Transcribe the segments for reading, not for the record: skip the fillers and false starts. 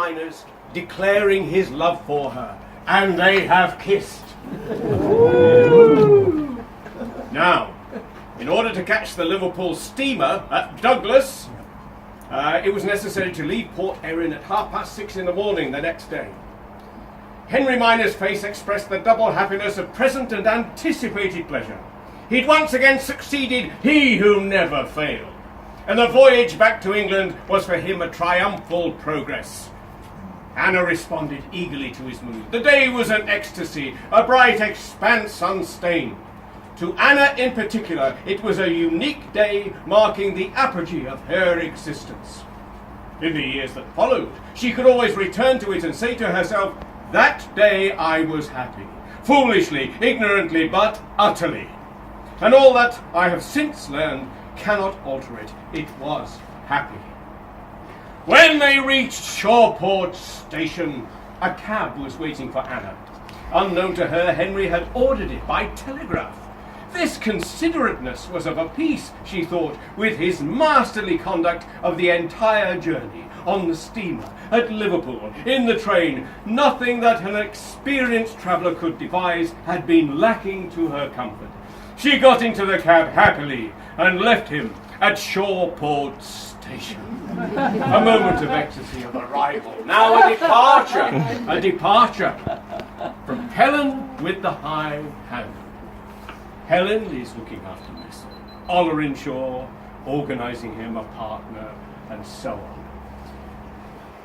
miners, declaring his love for her, and they have kissed. Now, in order to catch the Liverpool steamer at Douglas, it was necessary to leave Port Erin at 6:30 in the morning the next day. Henry Miner's face expressed the double happiness of present and anticipated pleasure. He'd once again succeeded, he who never failed. And the voyage back to England was for him a triumphal progress. Anna responded eagerly to his mood. The day was an ecstasy, a bright expanse unstained. To Anna in particular, it was a unique day marking the apogee of her existence. In the years that followed, she could always return to it and say to herself, that day I was happy, foolishly, ignorantly, but utterly. And all that I have since learned cannot alter it. It was happy. When they reached Shawport Station, a cab was waiting for Anna. Unknown to her, Henry had ordered it by telegraph. This considerateness was of a piece, she thought, with his masterly conduct of the entire journey, on the steamer, at Liverpool, in the train. Nothing that an experienced traveller could devise had been lacking to her comfort. She got into the cab happily and left him at Shawport Station. A moment of ecstasy of arrival. Now a departure from Helen with the high hand. Helen is looking after Miss Olerinshaw, organising him a partner, and so on.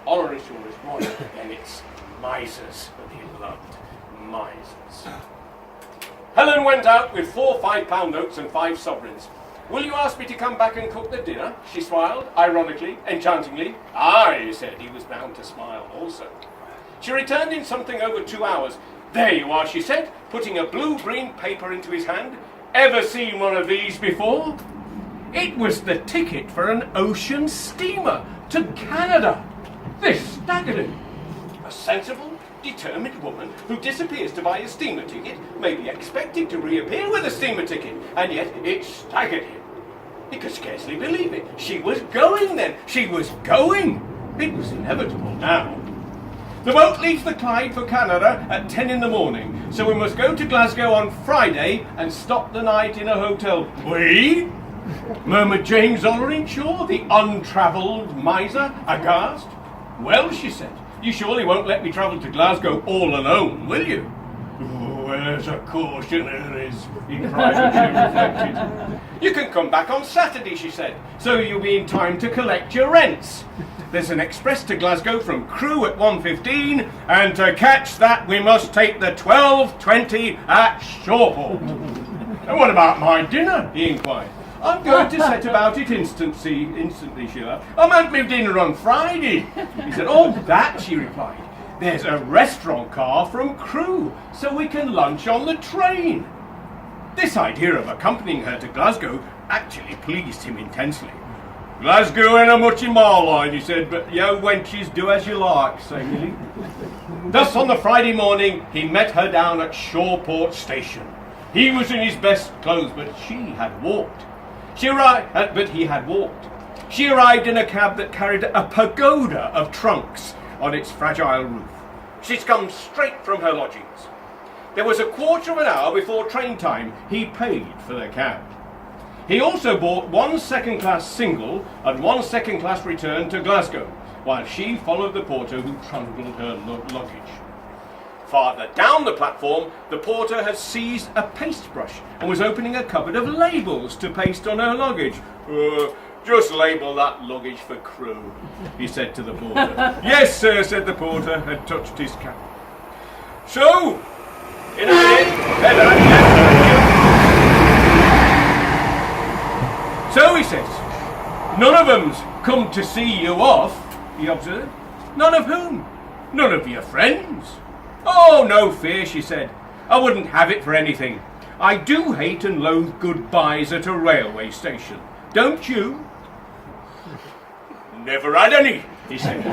Olerinshaw is one of Bennett's misers, and he loved misers. Helen went out with 4 £5 notes and 5 sovereigns. Will you ask me to come back and cook the dinner? She smiled, ironically, enchantingly. Aye, he said, he was bound to smile also. She returned in something over 2 hours. There you are, she said, putting a blue-green paper into his hand. Ever seen one of these before? It was the ticket for an ocean steamer to Canada. This staggered him. A sensible, determined woman who disappears to buy a steamer ticket may be expected to reappear with a steamer ticket, and yet it staggered him. He could scarcely believe it. She was going then. She was going. It was inevitable now. The boat leaves the Clyde for Canada at 10 in the morning, so we must go to Glasgow on Friday and stop the night in a hotel. We? Murmured James Olerinshaw, the untravelled miser, aghast. Well, she said, you surely won't let me travel to Glasgow all alone, will you? Oh, there's a caution there is, he privately reflected. You can come back on Saturday, she said, so you'll be in time to collect your rents. There's an express to Glasgow from Crewe at 1:15, and to catch that we must take the 12:20 at Shawport. And what about my dinner? He inquired. I'm going to set about it instantly, she laughed. I meant my dinner on Friday. He said, oh, that, she replied. There's a restaurant car from Crewe, so we can lunch on the train. This idea of accompanying her to Glasgow actually pleased him intensely. Glasgow ain't a much in my line, he said, but yo wenches do as you like, sagely. Thus on the Friday morning he met her down at Shawport Station. He was in his best clothes, but he had walked. She arrived in a cab that carried a pagoda of trunks on its fragile roof. She'd come straight from her lodgings. There was a quarter of an hour before train time. He paid for the cab. He also bought 1 second-class single and 1 second-class return to Glasgow, while she followed the porter who trundled her luggage. Farther down the platform, the porter had seized a paste-brush and was opening a cupboard of labels to paste on her luggage. Just label that luggage for Crewe, he said to the porter. Yes, sir, said the porter, and touched his cap. So, in a minute, So, he says, none of 'em's come to see you off, he observed. None of whom? None of your friends. Oh, no fear, she said. I wouldn't have it for anything. I do hate and loathe goodbyes at a railway station. Don't you? Never had any, he said.